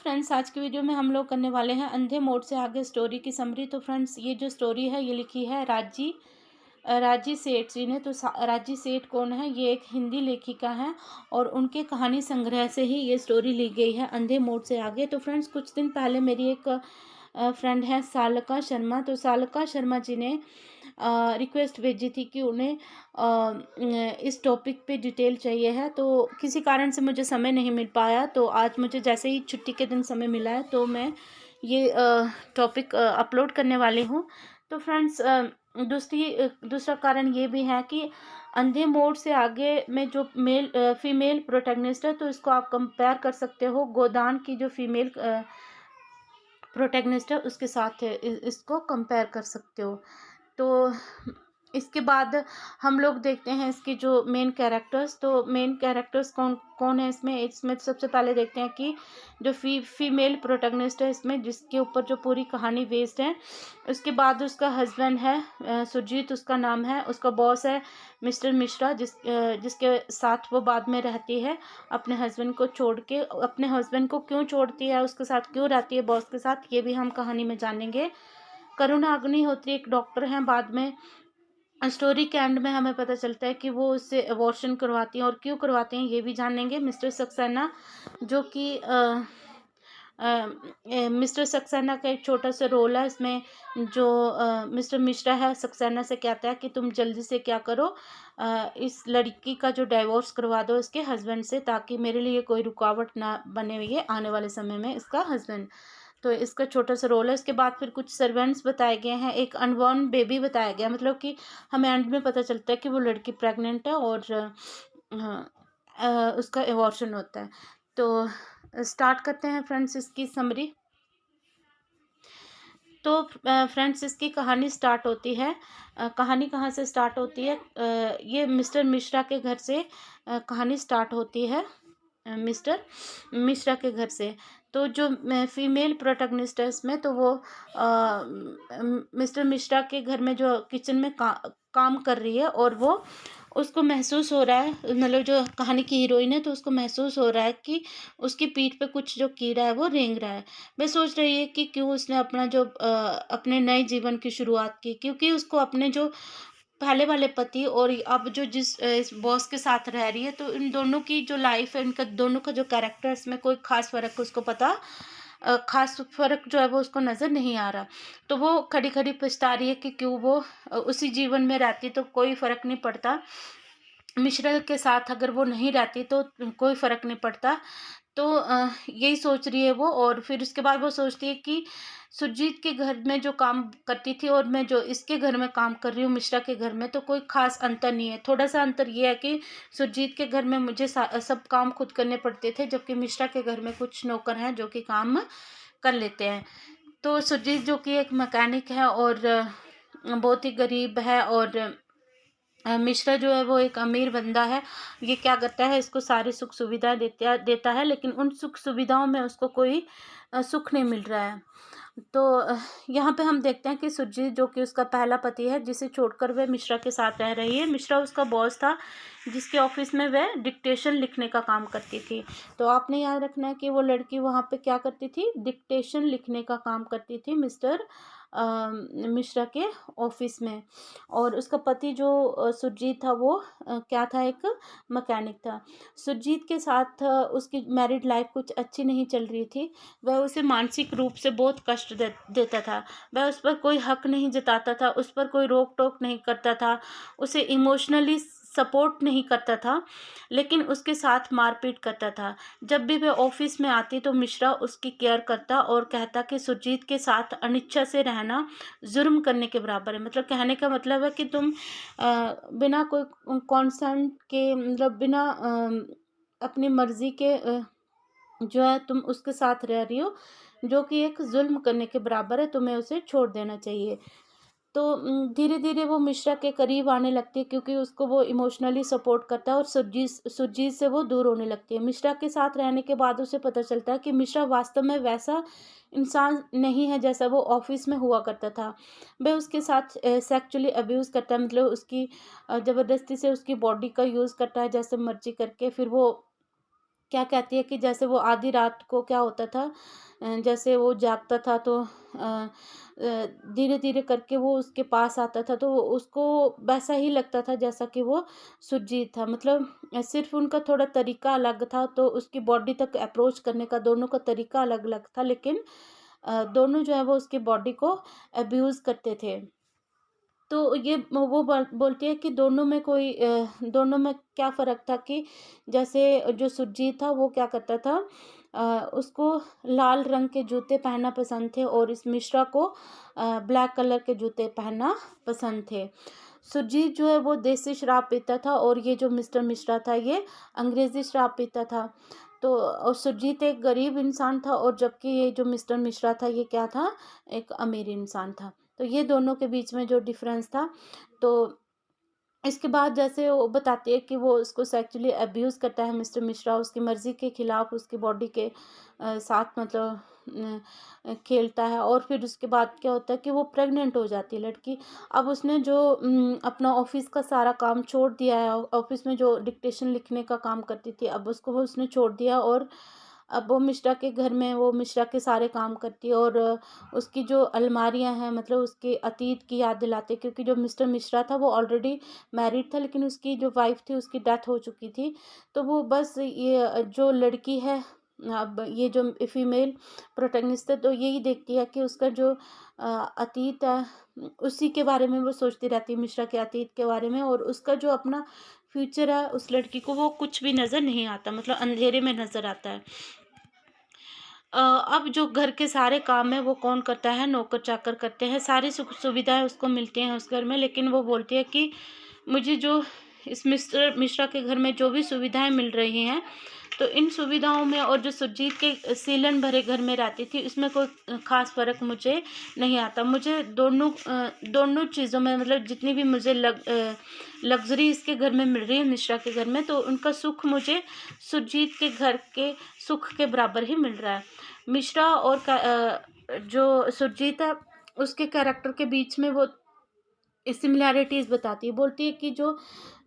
Friends, आज की video में हम लोग करने वाले हैं अंधे मोड़ से आगे स्टोरी की समरी। तो फ्रेंड्स, ये जो स्टोरी है ये लिखी है राजी सेठ जी ने। तो राजी सेठ कौन है? ये एक हिंदी लेखिका है और उनके कहानी संग्रह से ही ये स्टोरी ली गई है, अंधे मोड़ से आगे। तो फ्रेंड्स, कुछ दिन पहले मेरी एक फ्रेंड है सालका शर्मा। तो सालका शर्मा जी ने रिक्वेस्ट भेजी थी कि उन्हें इस टॉपिक पे डिटेल चाहिए है। तो किसी कारण से मुझे समय नहीं मिल पाया, तो आज मुझे जैसे ही छुट्टी के दिन समय मिला है तो मैं ये टॉपिक अपलोड करने वाली हूँ। तो फ्रेंड्स, दूसरा कारण ये भी है कि अंधे मोड़ से आगे में जो फीमेल प्रोटैगनिस्ट है, तो इसको आप कंपेयर कर सकते हो गोदान की जो फीमेल प्रोटैगनिस्ट है उसके साथ इसको कंपेयर कर सकते हो। तो इसके बाद हम लोग देखते हैं इसके जो मेन कैरेक्टर्स। तो मेन कैरेक्टर्स कौन कौन है इसमें सबसे पहले देखते हैं कि जो फीमेल प्रोटैगनिस्ट है इसमें, जिसके ऊपर जो पूरी कहानी बेस्ड है। उसके बाद उसका हस्बैंड है सुरजीत उसका नाम है, उसका बॉस है मिस्टर मिश्रा, जिसके साथ वो बाद में रहती है अपने हस्बैंड को छोड़ के। अपने हस्बैंड को क्यों छोड़ती है, उसके साथ क्यों रहती है बॉस के साथ, ये भी हम कहानी में जानेंगे। करुणा अग्निहोत्री एक डॉक्टर हैं। बाद में स्टोरी के एंड में हमें पता चलता है कि वो उससे अबॉर्शन करवाती हैं और क्यों करवाती हैं ये भी जानेंगे। मिस्टर सक्सेना, जो कि मिस्टर सक्सेना का एक छोटा सा रोल है इसमें। जो मिस्टर मिश्रा है सक्सेना से कहता है कि तुम जल्दी से क्या करो, इस लड़की का जो डाइवोर्स करवा दो इसके हस्बैंड से, ताकि मेरे लिए कोई रुकावट ना बने ये आने वाले समय में इसका हस्बैंड। तो इसका छोटा सा रोल है। इसके बाद फिर कुछ सर्वेंट्स बताए गए हैं, एक अनबॉर्न बेबी बताया गया, मतलब कि हमें एंड में पता चलता है कि वो लड़की प्रेग्नेंट है और उसका एबॉर्शन होता है। तो स्टार्ट करते हैं फ्रेंड्स इसकी समरी। तो फ्रेंड्स, इसकी कहानी स्टार्ट होती है। कहानी कहाँ से स्टार्ट होती है? ये मिस्टर मिश्रा के घर से कहानी स्टार्ट होती है, मिस्टर मिश्रा के घर से। तो जो फीमेल प्रोटैगनिस्ट है इसमें, तो वो मिस्टर मिश्रा के घर में जो किचन में काम कर रही है और वो उसको महसूस हो रहा है, मतलब जो कहानी की हीरोइन है, तो उसको महसूस हो रहा है कि उसकी पीठ पे कुछ जो कीड़ा है वो रेंग रहा है। मैं सोच रही है कि क्यों उसने अपना जो अपने नए जीवन की शुरुआत की, क्योंकि उसको अपने जो पहले वाले पति और अब जो इस बॉस के साथ रह रही है, तो इन दोनों की जो लाइफ है, इनका दोनों का जो कैरेक्टर है, इसमें कोई खास फर्क उसको खास फर्क जो है वो उसको नज़र नहीं आ रहा। तो वो खड़ी खड़ी पछता रही है कि क्यों वो उसी जीवन में रहती तो कोई फर्क नहीं पड़ता, मिश्रा के साथ अगर वो नहीं रहती तो कोई फर्क नहीं पड़ता। तो यही सोच रही है वो। और फिर उसके बाद वो सोचती है कि सुरजीत के घर में जो काम करती थी और मैं जो इसके घर में काम कर रही हूँ मिश्रा के घर में, तो कोई खास अंतर नहीं है। थोड़ा सा अंतर ये है कि सुरजीत के घर में मुझे सब काम खुद करने पड़ते थे, जबकि मिश्रा के घर में कुछ नौकर हैं जो कि काम कर लेते हैं। तो सुरजीत जो कि एक मैकेनिक है और बहुत ही गरीब है, और मिश्रा जो है वो एक अमीर बंदा है। ये क्या करता है, इसको सारी सुख सुविधाएं देता है, लेकिन उन सुख सुविधाओं में उसको कोई सुख नहीं मिल रहा है। तो यहाँ पे हम देखते हैं कि सुरजीत जो कि उसका पहला पति है, जिसे छोड़कर वह मिश्रा के साथ रह रही है। मिश्रा उसका बॉस था, जिसके ऑफिस में वह डिक्टेशन लिखने का काम करती थी। तो आपने याद रखना है कि वो लड़की वहाँ पे क्या करती थी, डिक्टेशन लिखने का काम करती थी मिस्टर मिश्रा के ऑफिस में। और उसका पति जो सुरजीत था वो क्या था, एक मैकेनिक था। सुरजीत के साथ उसकी मैरिड लाइफ कुछ अच्छी नहीं चल रही थी। वह उसे मानसिक रूप से बहुत कष्ट देता था। वह उस पर कोई हक नहीं जताता था, उस पर कोई रोक टोक नहीं करता था, उसे इमोशनली सपोर्ट नहीं करता था, लेकिन उसके साथ मारपीट करता था। जब भी वह ऑफिस में आती तो मिश्रा उसकी केयर करता और कहता कि सुरजीत के साथ अनिच्छा से रहना जुर्म करने के बराबर है। मतलब कहने का मतलब है कि तुम बिना कोई कॉन्सेंट के, मतलब बिना अपनी मर्जी के जो है तुम उसके साथ रह रही हो, जो कि एक जुल्म करने के बराबर है, तुम्हें उसे छोड़ देना चाहिए। तो धीरे धीरे वो मिश्रा के करीब आने लगती है, क्योंकि उसको वो इमोशनली सपोर्ट करता है, और सुरजीत से वो दूर होने लगती है। मिश्रा के साथ रहने के बाद उसे पता चलता है कि मिश्रा वास्तव में वैसा इंसान नहीं है जैसा वो ऑफिस में हुआ करता था। वह उसके साथ सेक्सुअली अब्यूज़ करता है, मतलब उसकी ज़बरदस्ती से उसकी बॉडी का यूज़ करता है जैसे मर्जी करके। फिर वो क्या कहती है कि जैसे वो आधी रात को क्या होता था, जैसे वो जागता था तो धीरे धीरे करके वो उसके पास आता था, तो उसको वैसा ही लगता था जैसा कि वो सुरजीत था। मतलब सिर्फ उनका थोड़ा तरीका अलग था, तो उसकी बॉडी तक अप्रोच करने का दोनों का तरीका अलग अलग था, लेकिन दोनों जो है वो उसकी बॉडी को अब्यूज़ करते थे। तो ये वो बोलती है कि दोनों में क्या फ़र्क था कि जैसे जो सुरजीत था वो क्या करता था, उसको लाल रंग के जूते पहनना पसंद थे और इस मिश्रा को ब्लैक कलर के जूते पहनना पसंद थे। सुरजीत जो है वो देसी शराब पीता था और ये जो मिस्टर मिश्रा था ये अंग्रेज़ी शराब पीता था। तो और सुरजीत एक गरीब इंसान था और जबकि ये जो मिस्टर मिश्रा था ये क्या था, एक अमीर इंसान था। तो ये दोनों के बीच में जो डिफरेंस था, तो इसके बाद जैसे वो बताती है कि वो उसको सेक्सुअली अब्यूज़ करता है मिस्टर मिश्रा, उसकी मर्ज़ी के खिलाफ़ उसकी बॉडी के साथ, मतलब खेलता है। और फिर उसके बाद क्या होता है कि वो प्रेग्नेंट हो जाती है लड़की। अब उसने जो अपना ऑफ़िस का सारा काम छोड़ दिया है, ऑफ़िस में जो डिक्टेशन लिखने का काम करती थी, अब उसको वो उसने छोड़ दिया और अब वो मिश्रा के घर में वो मिश्रा के सारे काम करती है। और उसकी जो अलमारियाँ हैं, मतलब उसके अतीत की याद दिलाते, क्योंकि जो मिस्टर मिश्रा था वो ऑलरेडी मैरिड था, लेकिन उसकी जो वाइफ़ थी उसकी डेथ हो चुकी थी। तो वो बस ये जो लड़की है, अब ये जो फीमेल प्रोटैगनिस्ट है, तो यही देखती है कि उसका जो अतीत है उसी के बारे में वो सोचती रहती है, मिश्रा के अतीत के बारे में। और उसका जो अपना फ्यूचर है उस लड़की को वो कुछ भी नज़र नहीं आता, मतलब अंधेरे में नज़र आता है। अब जो घर के सारे काम हैं वो कौन करता है, नौकर चाकर करते हैं, सारी सुख सुविधाएं उसको मिलती हैं उस घर में, लेकिन वो बोलती है कि मुझे जो इस मिस्टर मिश्रा के घर में जो भी सुविधाएं मिल रही हैं, तो इन सुविधाओं में और जो सुरजीत के सीलन भरे घर में रहती थी इसमें कोई ख़ास फ़र्क मुझे नहीं आता। मुझे दोनों चीज़ों में, मतलब जितनी भी मुझे लग्ज़री इसके घर में मिल रही है मिश्रा के घर में, तो उनका सुख मुझे सुरजीत के घर के सुख के बराबर ही मिल रहा है। मिश्रा और जो सुरजीत है उसके कैरेक्टर के बीच में वो सिमिलैरिटीज़ बताती है। बोलती है कि जो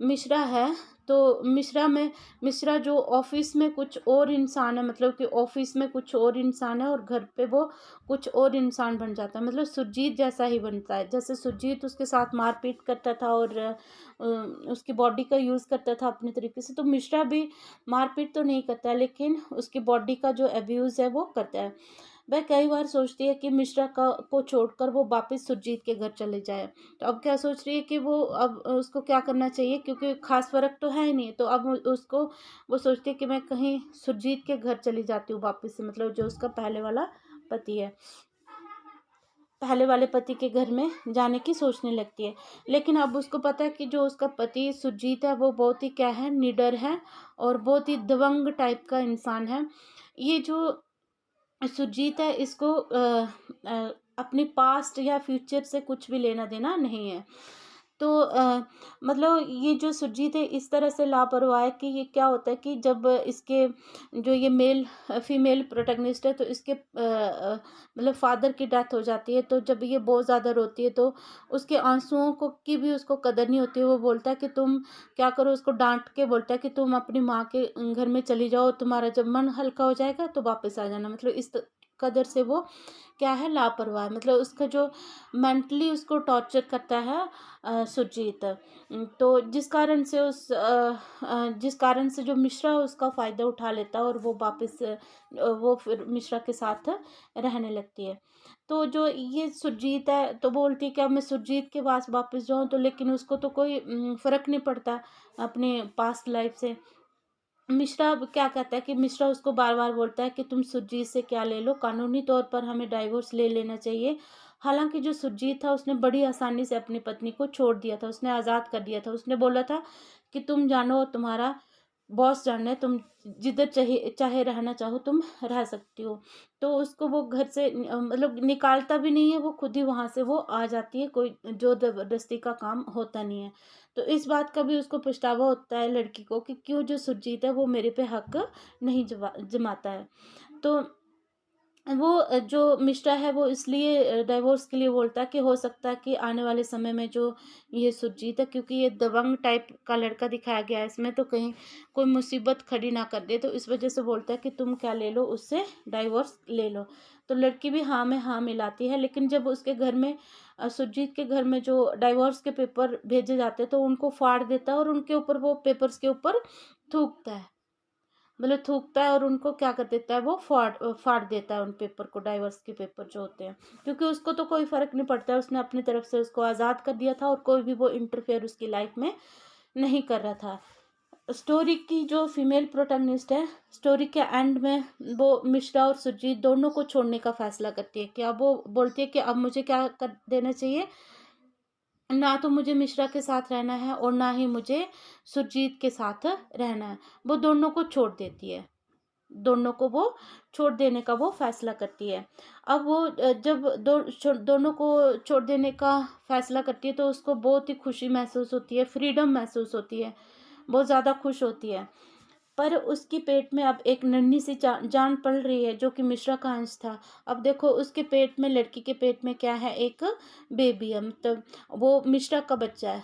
मिश्रा है, तो मिश्रा जो ऑफिस में कुछ और इंसान है, मतलब कि ऑफिस में कुछ और इंसान है और घर पे वो कुछ और इंसान बन जाता है, मतलब सुरजीत जैसा ही बनता है। जैसे सुरजीत उसके साथ मारपीट करता था और उसकी बॉडी का यूज़ करता था अपने तरीके से, तो मिश्रा भी मारपीट तो नहीं करता है, लेकिन उसकी बॉडी का जो अब्यूज़ है वो करता है। वह कई बार सोचती है कि मिश्रा को छोड़कर वो वापस सुरजीत के घर चले जाए। तो अब क्या सोच रही है कि वो अब उसको क्या करना चाहिए, क्योंकि खास फ़र्क तो है ही नहीं। तो अब उसको वो सोचती है कि मैं कहीं सुरजीत के घर चली जाती हूँ वापस से, मतलब जो उसका पहले वाला पति है, पहले वाले पति के घर में जाने की सोचने लगती है। लेकिन अब उसको पता है कि जो उसका पति सुरजीत है वो बहुत ही क्या है, निडर है और बहुत ही दबंग टाइप का इंसान है। ये जो सुरजीत है इसको अपने पास्ट या फ्यूचर से कुछ भी लेना देना नहीं है। तो मतलब ये जो सुरजीत है इस तरह से लापरवाह है कि ये क्या होता है कि जब इसके जो ये फीमेल प्रोटैगनिस्ट है, तो इसके मतलब फादर की डेथ हो जाती है, तो जब ये बहुत ज़्यादा रोती है तो उसके आंसुओं को की भी उसको कदर नहीं होती है। वो बोलता है कि तुम क्या करो, उसको डांट के बोलता है कि तुम अपनी माँ के घर में चली जाओ, तुम्हारा जब मन हल्का हो जाएगा तो वापस आ जाना। मतलब इस कदर से वो क्या है, लापरवाह, मतलब उसका जो मेंटली उसको टॉर्चर करता है सुरजीत। तो जिस कारण से जो मिश्रा है उसका फ़ायदा उठा लेता है और वो वापस वो फिर मिश्रा के साथ रहने लगती है। तो जो ये सुरजीत है तो बोलती है कि अब मैं सुरजीत के पास वापस जाऊँ, तो लेकिन उसको तो कोई फ़र्क नहीं पड़ता अपने पास्ट लाइफ से। मिश्रा अब क्या कहता है कि मिश्रा उसको बार बार बोलता है कि तुम सुरजीत से क्या ले लो, कानूनी तौर पर हमें डाइवोर्स ले लेना चाहिए। हालांकि जो सुरजीत था उसने बड़ी आसानी से अपनी पत्नी को छोड़ दिया था, उसने आज़ाद कर दिया था। उसने बोला था कि तुम जानो, तुम्हारा बॉस जाने, तुम जिधर चाहे चाहे रहना चाहो तुम रह सकती हो। तो उसको वो घर से मतलब निकालता भी नहीं है, वो खुद ही वहाँ से वो आ जाती है, कोई जोर जबरदस्ती का काम होता नहीं है। तो इस बात का भी उसको पछतावा होता है लड़की को कि क्यों जो सुरजीत है वो मेरे पे हक नहीं जमाता है। तो वो जो मिश्रा है वो इसलिए डाइवोर्स के लिए बोलता है कि हो सकता है कि आने वाले समय में जो ये सुरजीत है, क्योंकि ये दबंग टाइप का लड़का दिखाया गया है इसमें, तो कहीं कोई मुसीबत खड़ी ना कर दे, तो इस वजह से बोलता है कि तुम क्या ले लो, उससे डाइवोर्स ले लो। तो लड़की भी हाँ में हाँ मिलाती है, लेकिन जब उसके घर में सुरजीत के घर में जो डाइवोर्स के पेपर भेजे जाते हैं तो उनको फाड़ देता है और उनके ऊपर वो पेपर्स के ऊपर थूकता है, मतलब थूकता है और उनको क्या कर देता है, वो फाड़ फाड़ देता है उन पेपर को, डाइवर्स के पेपर जो होते हैं, क्योंकि उसको तो कोई फर्क नहीं पड़ता है, उसने अपनी तरफ से उसको आज़ाद कर दिया था और कोई भी वो इंटरफेयर उसकी लाइफ में नहीं कर रहा था। स्टोरी की जो फीमेल प्रोटैगनिस्ट है, स्टोरी के एंड में वो मिश्रा और सुरजीत दोनों को छोड़ने का फैसला करती है कि अब वो बोलती है कि अब मुझे क्या कर देना चाहिए, ना तो मुझे मिश्रा के साथ रहना है और ना ही मुझे सुरजीत के साथ रहना है, वो दोनों को छोड़ देती है, दोनों को वो छोड़ देने का वो फैसला करती है। अब वो जब दोनों को छोड़ देने का फैसला करती है तो उसको बहुत ही खुशी महसूस होती है, फ्रीडम महसूस होती है, बहुत ज़्यादा खुश होती है। पर उसकी पेट में अब एक नन्ही सी जान पल रही है जो कि मिश्रा का अंश था। अब देखो उसके पेट में, लड़की के पेट में क्या है, एक बेबी है, मतलब वो मिश्रा का बच्चा है।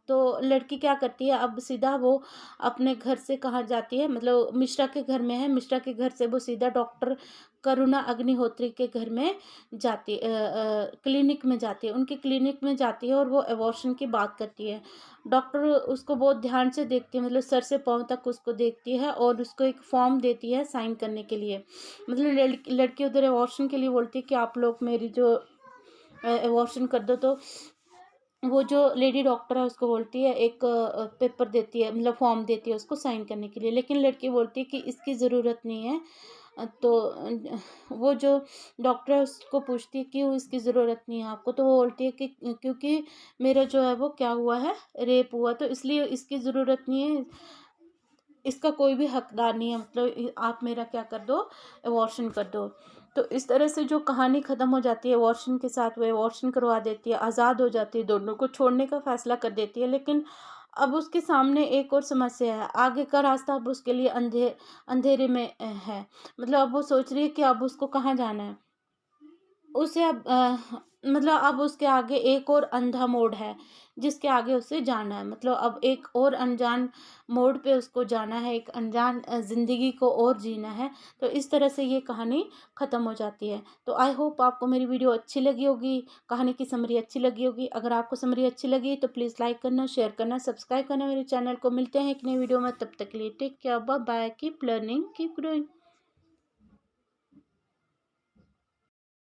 तो लड़की क्या करती है, अब सीधा वो अपने घर से कहाँ जाती है, मतलब मिश्रा के घर में है, मिश्रा के घर से वो सीधा डॉक्टर करुणा अग्निहोत्री के घर में जाती, क्लिनिक में जाती है, उनके क्लिनिक में जाती है और वो एबॉर्शन की बात करती है। डॉक्टर उसको बहुत ध्यान से देखती है, मतलब सर से पाँव तक उसको देखती है और उसको एक फॉर्म देती है साइन करने के लिए, मतलब लड़की उधर एबॉर्शन के लिए बोलती है कि आप लोग मेरी जो एबॉर्शन कर दो। तो वो जो लेडी डॉक्टर है उसको बोलती है, एक पेपर देती है, मतलब फॉर्म देती है उसको साइन करने के लिए, लेकिन लड़की बोलती है कि इसकी ज़रूरत नहीं है। तो वो जो डॉक्टर है उसको पूछती है क्यों इसकी ज़रूरत नहीं है आपको, तो वो बोलती है कि क्योंकि मेरा जो है वो क्या हुआ है, रेप हुआ, तो इसलिए इसकी ज़रूरत नहीं है, इसका कोई भी हकदार नहीं है, मतलब आप मेरा क्या कर दो, अबॉर्शन कर दो। तो इस तरह से जो कहानी ख़त्म हो जाती है अबॉर्शन के साथ, वो अबॉर्शन करवा देती है, आज़ाद हो जाती है, दोनों को छोड़ने का फैसला कर देती है। लेकिन अब उसके सामने एक और समस्या है, आगे का रास्ता अब उसके लिए अंधेरे में है, मतलब अब वो सोच रही है कि अब उसको कहाँ जाना है, उसे अब मतलब अब उसके आगे एक और अंधा मोड़ है जिसके आगे उसे जाना है, मतलब अब एक और अनजान मोड़ पे उसको जाना है, एक अनजान ज़िंदगी को और जीना है। तो इस तरह से ये कहानी ख़त्म हो जाती है। तो आई होप आपको मेरी वीडियो अच्छी लगी होगी, कहानी की समरी अच्छी लगी होगी। अगर आपको समरी अच्छी लगी तो प्लीज़ लाइक करना, शेयर करना, सब्सक्राइब करना मेरे चैनल को। मिलते हैं एक नई वीडियो में, तब तक के लिए take care, bye bye, keep learning, keep growing.